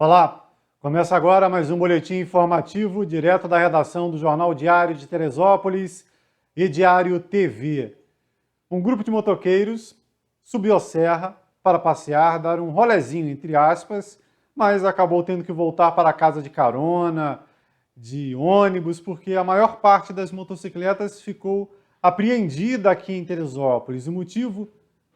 Olá, começa agora mais um boletim informativo direto da redação do Jornal Diário de Teresópolis e Diário TV. Um grupo de motoqueiros subiu a serra para passear, dar um rolezinho, entre aspas, mas acabou tendo que voltar para casa de carona, de ônibus, porque a maior parte das motocicletas ficou apreendida aqui em Teresópolis. O motivo?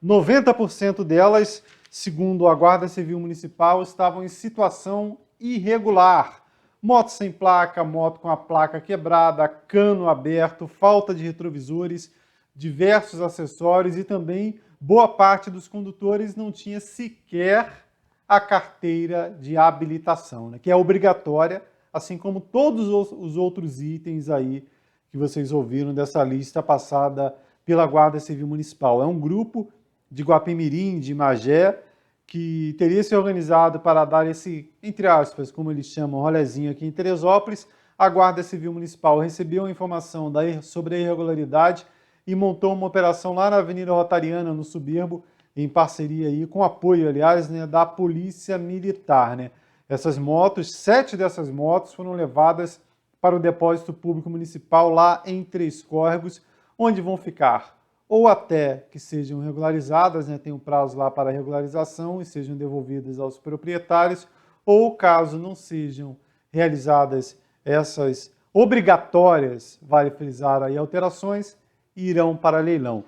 90% delas, segundo a Guarda Civil Municipal, estavam em situação irregular. Moto sem placa, moto com a placa quebrada, cano aberto, falta de retrovisores, diversos acessórios e também boa parte dos condutores não tinha sequer a carteira de habilitação, né, que é obrigatória, assim como todos os outros itens aí que vocês ouviram dessa lista passada pela Guarda Civil Municipal. É um grupo de Guapimirim, de Magé, que teria se organizado para dar esse, entre aspas, como eles chamam, rolezinho aqui em Teresópolis. A Guarda Civil Municipal recebeu a informação sobre a irregularidade e montou uma operação lá na Avenida Rotariana, no Subirbo, em parceria aí, com apoio, aliás, né, da Polícia Militar, né? Essas motos, 7 dessas motos foram levadas para o Depósito Público Municipal lá em Três Córregos, onde vão ficar ou até que sejam regularizadas, né, tem um prazo lá para regularização e sejam devolvidas aos proprietários, ou caso não sejam realizadas essas obrigatórias, vale frisar aí, alterações, irão para leilão.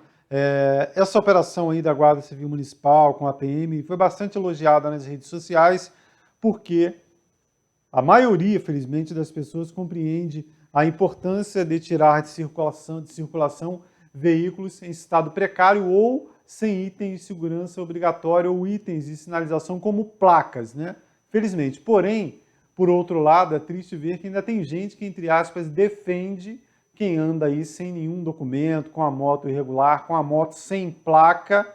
Essa operação aí da Guarda Civil Municipal com a PM foi bastante elogiada nas redes sociais, porque a maioria, felizmente, das pessoas compreende a importância de tirar de circulação veículos em estado precário ou sem itens de segurança obrigatório ou itens de sinalização como placas, né? Felizmente. Porém, por outro lado, é triste ver que ainda tem gente que, entre aspas, defende quem anda aí sem nenhum documento, com a moto irregular, com a moto sem placa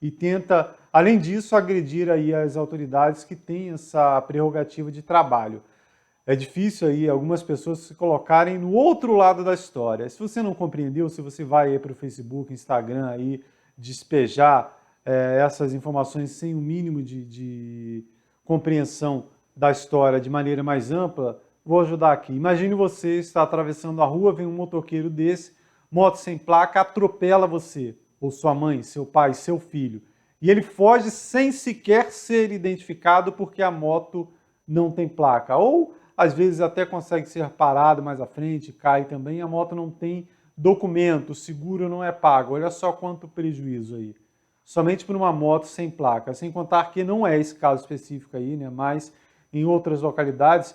e tenta, além disso, agredir aí as autoridades que têm essa prerrogativa de trabalho. É difícil aí algumas pessoas se colocarem no outro lado da história. Se você não compreendeu, se você vai aí para o Facebook, Instagram aí, despejar essas informações sem o mínimo de compreensão da história de maneira mais ampla, vou ajudar aqui. Imagine você está atravessando a rua, vem um motoqueiro desse, moto sem placa, atropela você, ou sua mãe, seu pai, seu filho, e ele foge sem sequer ser identificado porque a moto não tem placa. Ou às vezes até consegue ser parado mais à frente, cai também, a moto não tem documento, o seguro não é pago. Olha só quanto prejuízo aí. Somente por uma moto sem placa. Sem contar que não é esse caso específico aí, né? Mas em outras localidades,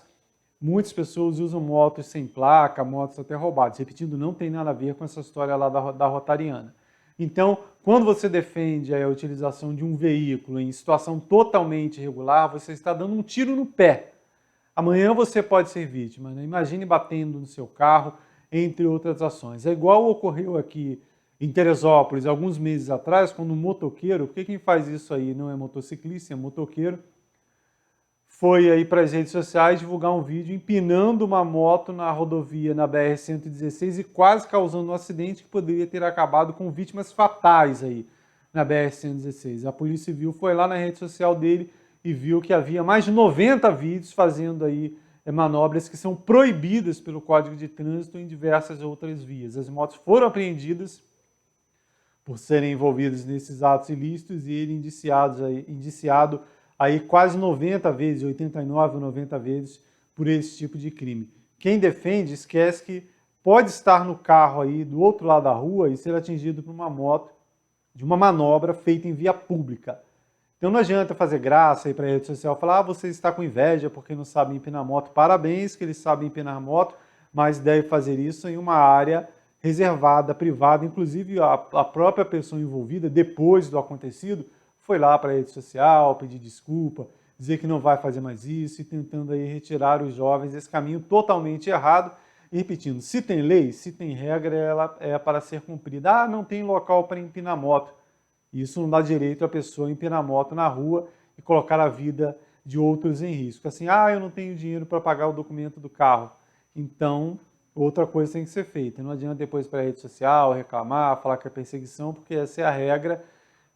muitas pessoas usam motos sem placa, motos até roubadas. Repetindo, não tem nada a ver com essa história lá da Rotariana. Então, quando você defende a utilização de um veículo em situação totalmente irregular, você está dando um tiro no pé. Amanhã você pode ser vítima, né? Imagine batendo no seu carro, entre outras ações. É igual ocorreu aqui em Teresópolis, alguns meses atrás, quando um motoqueiro, porque quem faz isso aí não é motociclista, é motoqueiro, foi aí para as redes sociais divulgar um vídeo empinando uma moto na rodovia, na BR-116, e quase causando um acidente que poderia ter acabado com vítimas fatais aí na BR-116. A Polícia Civil foi lá na rede social dele e viu que havia mais de 90 vídeos fazendo aí manobras que são proibidas pelo Código de Trânsito em diversas outras vias. As motos foram apreendidas por serem envolvidos nesses atos ilícitos e ele indiciado aí quase 90 vezes, 89 ou 90 vezes por esse tipo de crime. Quem defende esquece que pode estar no carro aí do outro lado da rua e ser atingido por uma moto de uma manobra feita em via pública. Então não adianta fazer graça aí para a rede social, falar você está com inveja porque não sabe empinar moto. Parabéns que eles sabem empinar moto, mas deve fazer isso em uma área reservada, privada. Inclusive a própria pessoa envolvida, depois do acontecido, foi lá para a rede social, pedir desculpa, dizer que não vai fazer mais isso e tentando aí retirar os jovens desse caminho totalmente errado. E repetindo, se tem lei, se tem regra, ela é para ser cumprida. Ah, não tem local para empinar moto. Isso não dá direito à pessoa empinar moto na rua e colocar a vida de outros em risco. Assim, eu não tenho dinheiro para pagar o documento do carro. Então, outra coisa tem que ser feita. Não adianta depois para a rede social reclamar, falar que é perseguição, porque essa é a regra.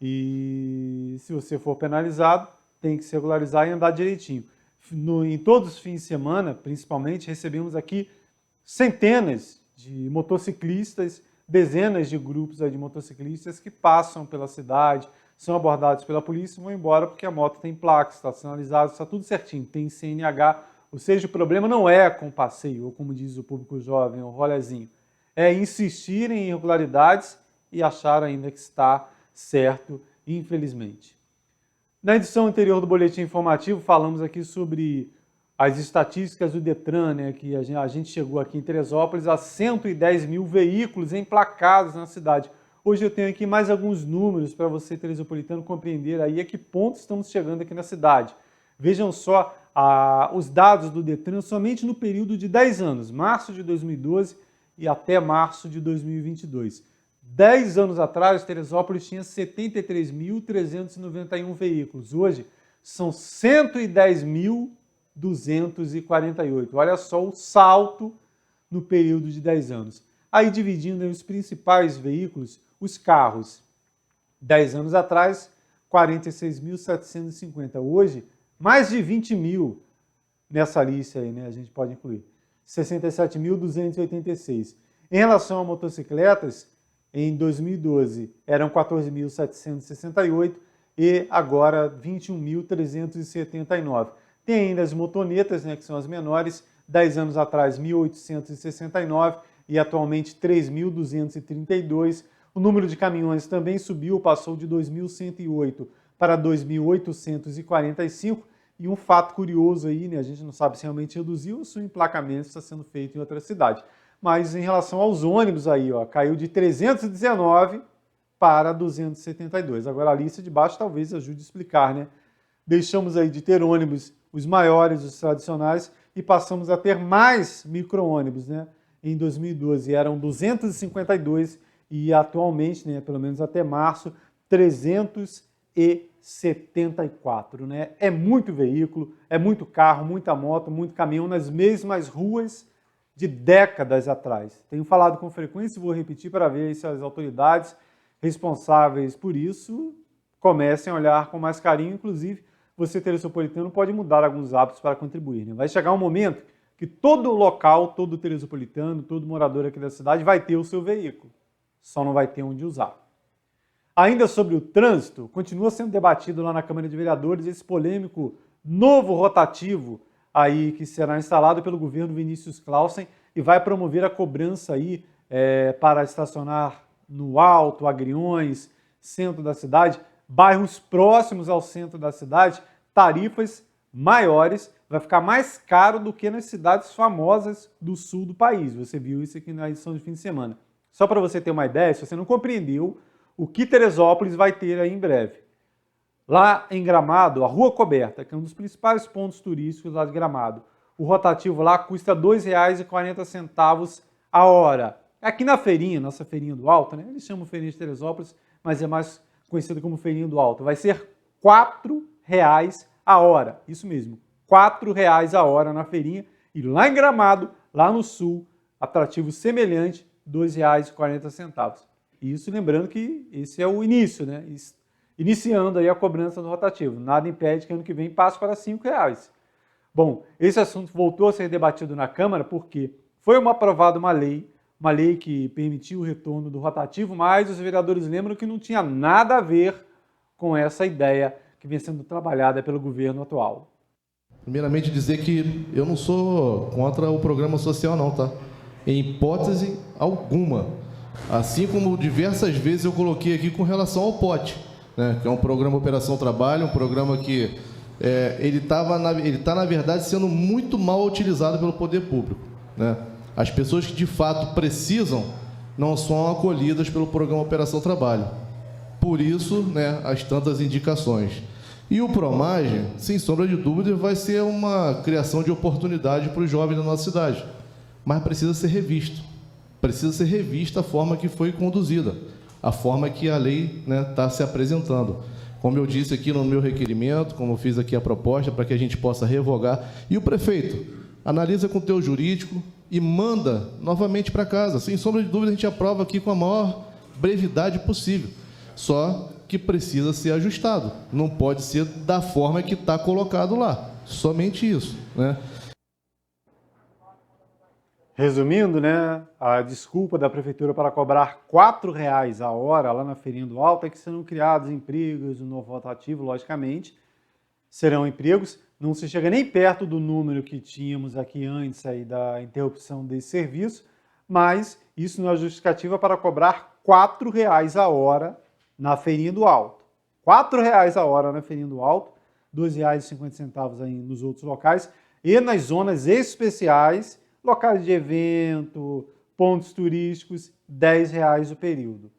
E se você for penalizado, tem que se regularizar e andar direitinho. Em todos os fins de semana, principalmente, recebemos aqui centenas de motociclistas, dezenas de grupos de motociclistas que passam pela cidade, são abordados pela polícia e vão embora porque a moto tem placa, está sinalizado, está tudo certinho, tem CNH, ou seja, o problema não é com o passeio, ou como diz o público jovem, o rolezinho, é insistir em irregularidades e achar ainda que está certo, infelizmente. Na edição anterior do Boletim Informativo, falamos aqui sobre as estatísticas do Detran, né, que a gente chegou aqui em Teresópolis a 110 mil veículos emplacados na cidade. Hoje eu tenho aqui mais alguns números para você, teresopolitano, compreender aí a que ponto estamos chegando aqui na cidade. Vejam só os dados do Detran somente no período de 10 anos, março de 2012 e até março de 2022. 10 anos atrás, Teresópolis tinha 73.391 veículos. Hoje, são 110.248. Olha só o salto no período de 10 anos. Aí, dividindo os principais veículos, os carros. 10 anos atrás, 46.750. Hoje, mais de 20 mil nessa lista aí, né? A gente pode incluir. 67.286. Em relação a motocicletas, em 2012 eram 14.768 e agora 21.379. Tem ainda as motonetas, né, que são as menores, 10 anos atrás 1.869 e atualmente 3.232. O número de caminhões também subiu, passou de 2.108 para 2.845. E um fato curioso aí, né, a gente não sabe se realmente reduziu ou se o emplacamento está sendo feito em outra cidade. Mas em relação aos ônibus aí, ó, caiu de 319 para 272. Agora a lista de baixo talvez ajude a explicar, né? Deixamos aí de ter ônibus, os maiores, os tradicionais, e passamos a ter mais micro-ônibus, né? Em 2012 eram 252 e atualmente, né, pelo menos até março, 374, né? É muito veículo, é muito carro, muita moto, muito caminhão nas mesmas ruas de décadas atrás. Tenho falado com frequência e vou repetir para ver se as autoridades responsáveis por isso comecem a olhar com mais carinho. Inclusive, você, teresopolitano, pode mudar alguns hábitos para contribuir, né? Vai chegar um momento que todo local, todo teresopolitano, todo morador aqui da cidade vai ter o seu veículo, só não vai ter onde usar. Ainda sobre o trânsito, continua sendo debatido lá na Câmara de Vereadores esse polêmico novo rotativo aí que será instalado pelo governo Vinícius Clausen e vai promover a cobrança aí para estacionar no Alto, Agriões, centro da cidade, bairros próximos ao centro da cidade, tarifas maiores, vai ficar mais caro do que nas cidades famosas do sul do país. Você viu isso aqui na edição de fim de semana. Só para você ter uma ideia, se você não compreendeu, o que Teresópolis vai ter aí em breve. Lá em Gramado, a Rua Coberta, que é um dos principais pontos turísticos lá de Gramado, o rotativo lá custa R$ 2,40 a hora. Aqui na feirinha, nossa feirinha do Alto, né? Eles chamam feirinha de Teresópolis, mas é mais conhecido como feirinha do Alto. Vai ser R$ 4,00 a hora. Isso mesmo, R$ 4,00 a hora na feirinha. E lá em Gramado, lá no sul, atrativo semelhante, R$ 2,40. Isso lembrando que esse é o início, né? Iniciando aí a cobrança do rotativo. Nada impede que ano que vem passe para R$ 5,00. Bom, esse assunto voltou a ser debatido na Câmara porque foi aprovada uma lei que permitiu o retorno do rotativo, mas os vereadores lembram que não tinha nada a ver com essa ideia que vem sendo trabalhada pelo governo atual. Primeiramente dizer que eu não sou contra o programa social não, tá? Em hipótese alguma. Assim como diversas vezes eu coloquei aqui com relação ao POT, né, que é um programa Operação Trabalho, um programa que ele está, na verdade, sendo muito mal utilizado pelo poder público, né? As pessoas que, de fato, precisam não são acolhidas pelo programa Operação Trabalho. Por isso, né, as tantas indicações. E o Promage, sem sombra de dúvida, vai ser uma criação de oportunidade para os jovens da nossa cidade. Mas precisa ser revisto. Precisa ser revista a forma que foi conduzida, a forma que a lei está se apresentando. Como eu disse aqui no meu requerimento, como eu fiz aqui a proposta, para que a gente possa revogar. E o prefeito analisa com o teu jurídico e manda novamente para casa. Sem sombra de dúvida, a gente aprova aqui com a maior brevidade possível. Só que precisa ser ajustado. Não pode ser da forma que está colocado lá. Somente isso, né? Resumindo, né, a desculpa da prefeitura para cobrar R$ 4,00 a hora lá na Feirinha do Alto é que serão criados empregos no novo rotativo, logicamente, serão empregos, não se chega nem perto do número que tínhamos aqui antes aí da interrupção desse serviço, mas isso não é justificativa para cobrar R$ 4,00 a hora na Feirinha do Alto. R$ 4,00 a hora na Feirinha do Alto, R$ 2,50 aí nos outros locais, e nas zonas especiais, locais de evento, pontos turísticos, R$ 10,00 o período.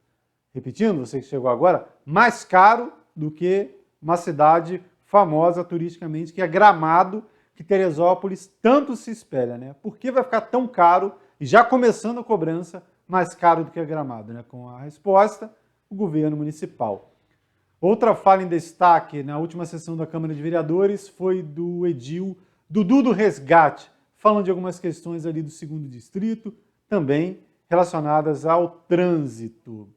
Repetindo, você que chegou agora, mais caro do que uma cidade famosa turisticamente, que é Gramado, que Teresópolis tanto se espelha, né? Por que vai ficar tão caro, e já começando a cobrança, mais caro do que Gramado, né? Com a resposta, o governo municipal. Outra fala em destaque na última sessão da Câmara de Vereadores foi do edil Dudu do Resgate, falando de algumas questões ali do 2º Distrito, também relacionadas ao trânsito.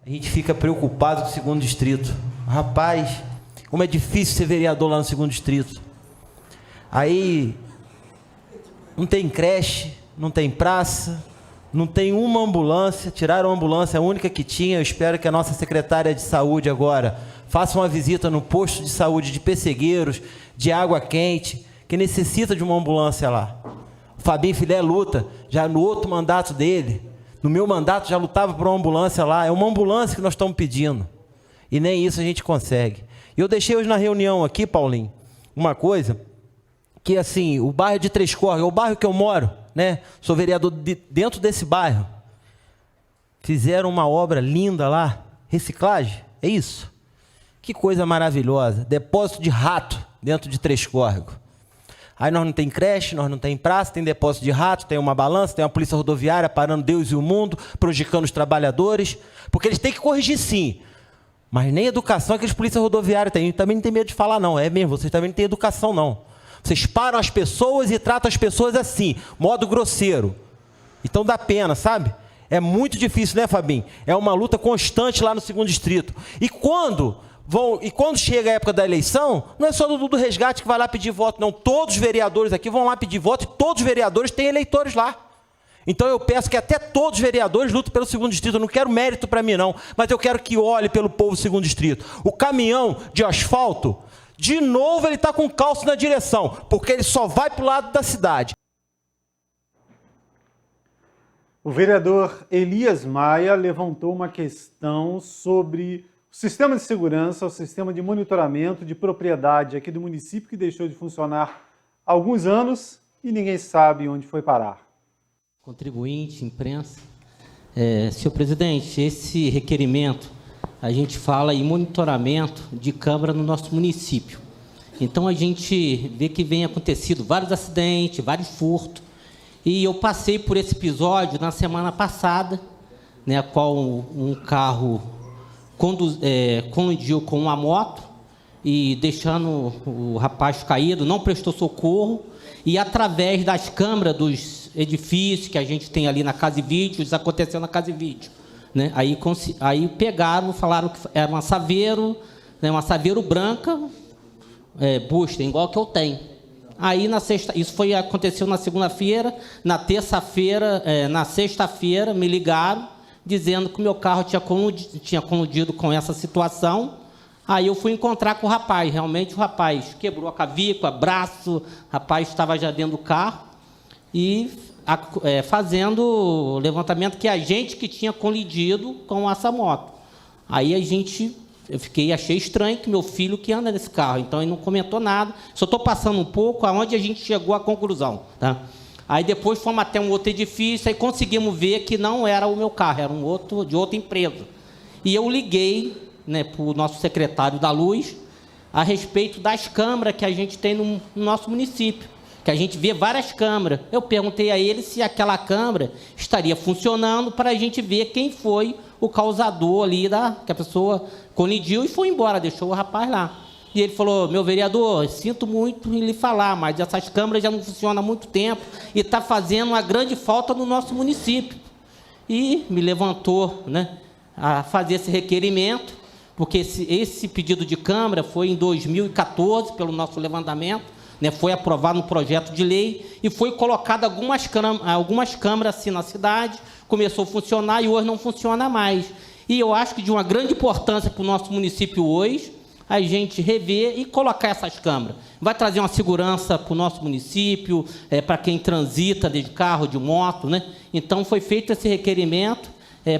A gente fica preocupado com o 2º Distrito. Rapaz, como é difícil ser vereador lá no 2º Distrito. Aí não tem creche, não tem praça, não tem uma ambulância, tiraram a ambulância, a única que tinha. Eu espero que a nossa secretária de saúde agora faça uma visita no posto de saúde de Pessegueiros, de Água Quente, que necessita de uma ambulância lá. O Fabinho Filé luta, já no outro mandato dele, no meu mandato já lutava por uma ambulância lá. É uma ambulância que nós estamos pedindo. E nem isso a gente consegue. E eu deixei hoje na reunião aqui, Paulinho, uma coisa que, assim, o bairro de Três Córregos, é o bairro que eu moro, né? Sou vereador dentro desse bairro. Fizeram uma obra linda lá, reciclagem, é isso? Que coisa maravilhosa. Depósito de rato dentro de Três Córregos. Aí nós não tem creche, nós não tem praça, tem depósito de rato, tem uma balança, tem uma polícia rodoviária parando Deus e o mundo, prejudicando os trabalhadores, porque eles têm que corrigir sim. Mas nem educação aqueles polícia rodoviária têm. Também não tem medo de falar não, é mesmo, vocês também não têm educação não. Vocês param as pessoas e tratam as pessoas assim, modo grosseiro. Então dá pena, sabe? É muito difícil, né, Fabinho? É uma luta constante lá no 2º Distrito. E quando chega a época da eleição, não é só o Dudu do Resgate que vai lá pedir voto, não. Todos os vereadores aqui vão lá pedir voto e todos os vereadores têm eleitores lá. Então eu peço que até todos os vereadores lutem pelo 2º Distrito. Eu não quero mérito para mim, não, mas eu quero que olhe pelo povo do 2º Distrito. O caminhão de asfalto, de novo ele está com calço na direção, porque ele só vai para o lado da cidade. O vereador Elias Maia levantou uma questão sobre o sistema de segurança, o sistema de monitoramento de propriedade aqui do município, que deixou de funcionar há alguns anos e ninguém sabe onde foi parar. Contribuinte, imprensa. Senhor presidente, esse requerimento, a gente fala em monitoramento de câmara no nosso município. Então, a gente vê que vem acontecido vários acidentes, vários furtos. E eu passei por esse episódio na semana passada, né, a qual um carro colidiu com uma moto e deixando o rapaz caído, não prestou socorro. E através das câmeras dos edifícios que a gente tem ali na Casa e Vídeo, isso aconteceu na Casa e Vídeo, né? Aí pegaram, falaram que era uma Saveiro, né, uma Saveiro branca, Buster, igual que eu tenho. Aí isso aconteceu na segunda-feira, na terça-feira, na sexta-feira, me ligaram dizendo que o meu carro tinha colidido com essa situação. Aí eu fui encontrar com o rapaz. Realmente o rapaz quebrou a clavícula, braço, o rapaz estava já dentro do carro e fazendo o levantamento que a gente que tinha colidido com essa moto. Aí achei estranho que meu filho que anda nesse carro, então ele não comentou nada. Só estou passando um pouco aonde a gente chegou à conclusão, tá? Aí depois fomos até um outro edifício e conseguimos ver que não era o meu carro, era de outra empresa. E eu liguei, né, para o nosso secretário da Luz a respeito das câmeras que a gente tem no nosso município, que a gente vê várias câmeras. Eu perguntei a ele se aquela câmera estaria funcionando para a gente ver quem foi o causador ali, que a pessoa colidiu e foi embora, deixou o rapaz lá. E ele falou: meu vereador, sinto muito em lhe falar, mas essas câmeras já não funcionam há muito tempo e está fazendo uma grande falta no nosso município. E me levantou, né, a fazer esse requerimento, porque esse pedido de Câmara foi em 2014, pelo nosso levantamento, né, foi aprovado no projeto de lei e foi colocado algumas câmaras assim na cidade, começou a funcionar e hoje não funciona mais. E eu acho que de uma grande importância para o nosso município hoje, a gente rever e colocar essas câmaras. Vai trazer uma segurança para o nosso município, para quem transita de carro, de moto, né? Então, foi feito esse requerimento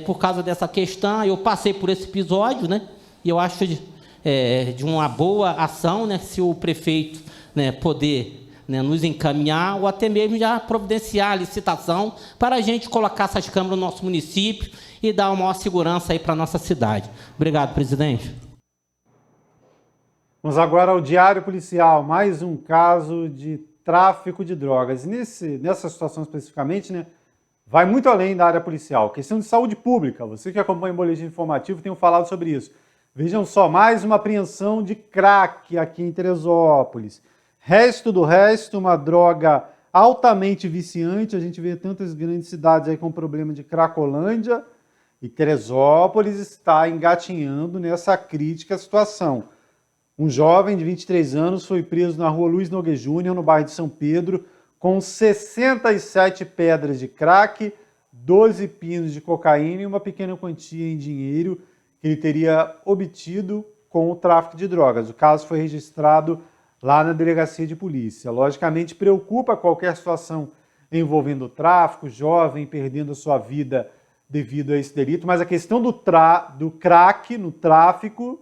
por causa dessa questão. Eu passei por esse episódio, né? E eu acho de uma boa ação, né? Se o prefeito, né, poder, né, nos encaminhar ou até mesmo já providenciar a licitação para a gente colocar essas câmaras no nosso município e dar uma maior segurança aí para a nossa cidade. Obrigado, presidente. Vamos agora ao Diário Policial, mais um caso de tráfico de drogas. Nessa situação especificamente, né, vai muito além da área policial. Questão de saúde pública. Você que acompanha o boletim informativo tem falado sobre isso. Vejam só, mais uma apreensão de crack aqui em Teresópolis. Resto do resto, uma droga altamente viciante. A gente vê tantas grandes cidades aí com problema de cracolândia. E Teresópolis está engatinhando nessa crítica situação. Um jovem de 23 anos foi preso na rua Luiz Nogueira Júnior, no bairro de São Pedro, com 67 pedras de crack, 12 pinos de cocaína e uma pequena quantia em dinheiro que ele teria obtido com o tráfico de drogas. O caso foi registrado lá na delegacia de polícia. Logicamente, preocupa qualquer situação envolvendo o tráfico, jovem perdendo a sua vida devido a esse delito, mas a questão do crack no tráfico,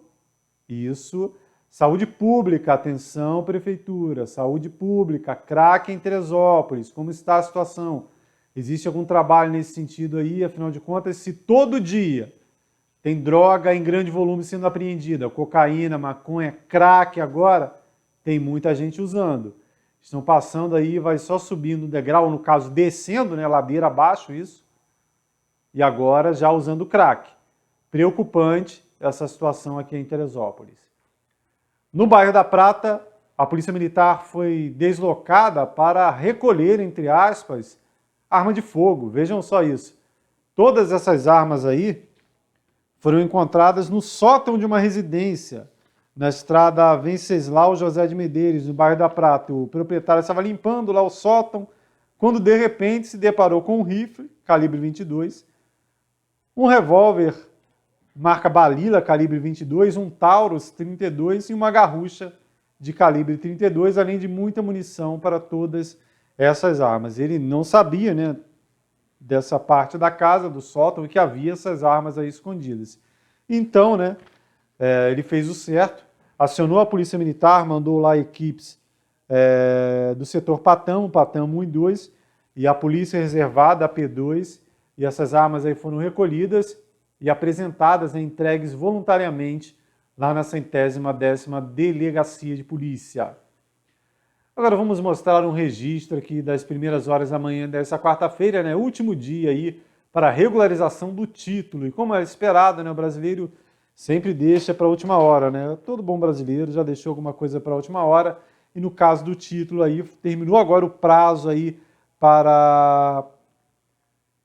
isso... Saúde pública, atenção prefeitura, saúde pública, crack em Teresópolis, como está a situação? Existe algum trabalho nesse sentido aí? Afinal de contas, se todo dia tem droga em grande volume sendo apreendida, cocaína, maconha, crack agora, tem muita gente usando. Estão passando aí, vai só subindo o degrau, no caso descendo, né, ladeira abaixo isso, e agora já usando crack. Preocupante essa situação aqui em Teresópolis. No bairro da Prata, a Polícia Militar foi deslocada para recolher, entre aspas, arma de fogo. Vejam só isso. Todas essas armas aí foram encontradas no sótão de uma residência, na estrada Venceslau José de Medeiros, no bairro da Prata. O proprietário estava limpando lá o sótão, quando de repente se deparou com um rifle, calibre 22, um revólver marca Balila, calibre 22, um Taurus 32 e uma garrucha de calibre 32, além de muita munição para todas essas armas. Ele não sabia, né, dessa parte da casa, do sótão, que havia essas armas aí escondidas. Então, né, ele fez o certo, acionou a Polícia Militar, mandou lá equipes do setor Patamo 1 e 2, e a Polícia Reservada, a P2, e essas armas aí foram recolhidas e apresentadas, né, entregues voluntariamente lá na 110ª Delegacia de Polícia. Agora vamos mostrar um registro aqui das primeiras horas da manhã dessa quarta-feira, né, último dia aí para a regularização do título. E como é esperado, né, o brasileiro sempre deixa para a última hora, né? Todo bom brasileiro já deixou alguma coisa para a última hora. E no caso do título aí, terminou agora o prazo aí para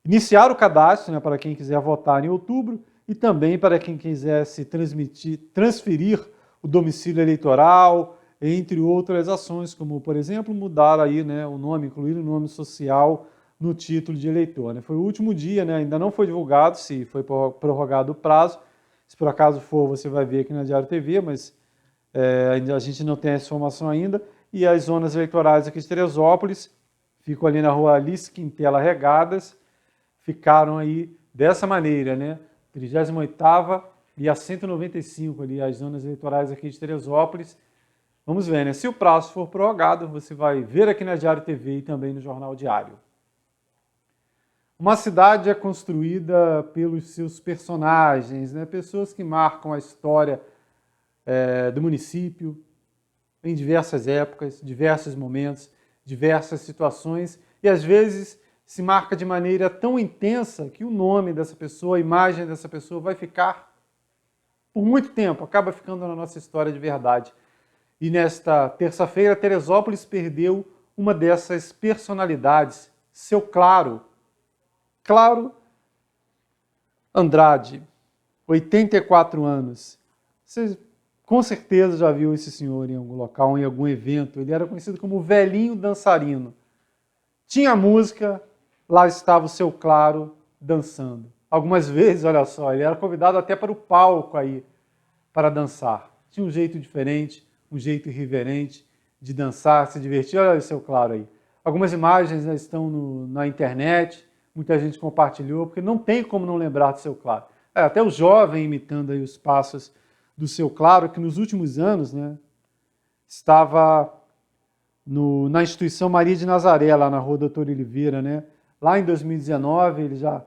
iniciar o cadastro, né, para quem quiser votar em outubro e também para quem quiser se transferir o domicílio eleitoral, entre outras ações, como, por exemplo, mudar aí, né, o nome, incluir o nome social no título de eleitor. Né? Foi o último dia, né, ainda não foi divulgado se foi prorrogado o prazo. Se por acaso for, você vai ver aqui na Diário TV, mas a gente não tem essa informação ainda. E as zonas eleitorais aqui de Teresópolis ficam ali na rua Alice Quintela Regadas, ficaram aí dessa maneira, né? 38ª e a 195 ali, as zonas eleitorais aqui de Teresópolis. Vamos ver, né? Se o prazo for prorrogado, você vai ver aqui na Diário TV e também no Jornal Diário. Uma cidade é construída pelos seus personagens, né? Pessoas que marcam a história do município em diversas épocas, diversos momentos, diversas situações, e às vezes se marca de maneira tão intensa que o nome dessa pessoa, a imagem dessa pessoa vai ficar por muito tempo, acaba ficando na nossa história de verdade. E nesta terça-feira, Teresópolis perdeu uma dessas personalidades, seu Claro Andrade, 84 anos, Você com certeza já viu esse senhor em algum local, em algum evento. Ele era conhecido como o velhinho dançarino. Tinha música, lá estava o Seu Claro dançando. Algumas vezes, olha só, ele era convidado até para o palco aí, para dançar. Tinha um jeito diferente, um jeito irreverente de dançar, se divertir. Olha o Seu Claro aí. Algumas imagens estão na internet, muita gente compartilhou, porque não tem como não lembrar do Seu Claro. Até o jovem imitando aí os passos do Seu Claro, que nos últimos anos, né, estava na instituição Maria de Nazaré, lá na Rua Doutor Oliveira, né? Lá em 2019, ele já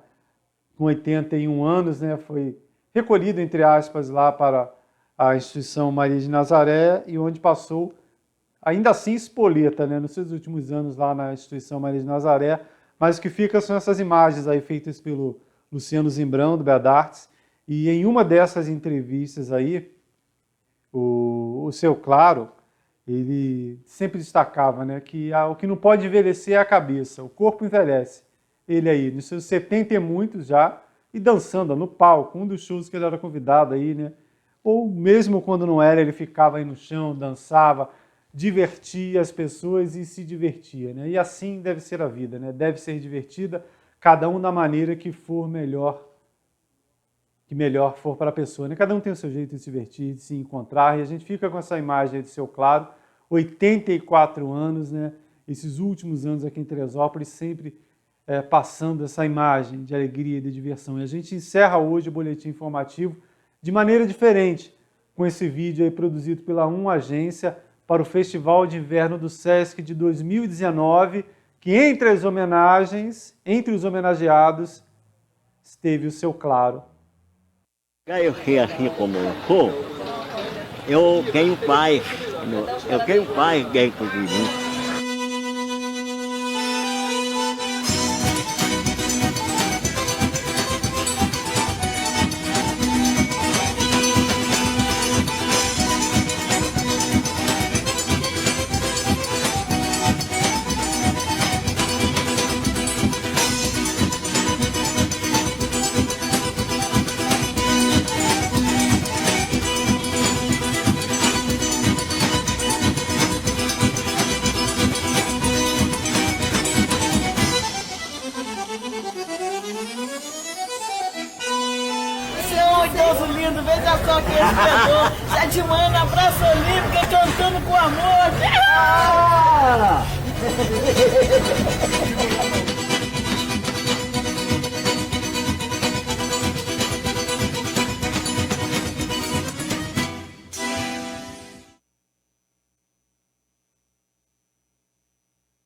com 81 anos, né, foi recolhido, entre aspas, lá para a instituição Maria de Nazaré, e onde passou, ainda assim, espoleta, né, nos seus últimos anos lá na instituição Maria de Nazaré, mas o que fica são essas imagens aí feitas pelo Luciano Zimbrão, do Bedartes, e em uma dessas entrevistas aí, o Seu Claro, ele sempre destacava, né, que o que não pode envelhecer é a cabeça, o corpo envelhece. Ele aí, nos seus 70 e muitos já, e dançando no palco, um dos shows que ele era convidado aí, né, ou mesmo quando não era, ele ficava aí no chão, dançava, divertia as pessoas e se divertia, né, e assim deve ser a vida, né, deve ser divertida, cada um da maneira que for melhor, que melhor for para a pessoa, né? Cada um tem o seu jeito de se divertir, de se encontrar, e a gente fica com essa imagem de Seu Claro, 84 anos, né? Esses últimos anos aqui em Teresópolis, sempre passando essa imagem de alegria e de diversão. E a gente encerra hoje o boletim informativo de maneira diferente, com esse vídeo aí produzido pela Agência para o Festival de Inverno do Sesc de 2019, que entre os homenageados, esteve o Seu Claro. Eu sei assim como eu sou, eu tenho paz dentro de mim. Deus lindo, veja só que ele pegou. 7 manhã na Praça Olímpica, cantando com amor.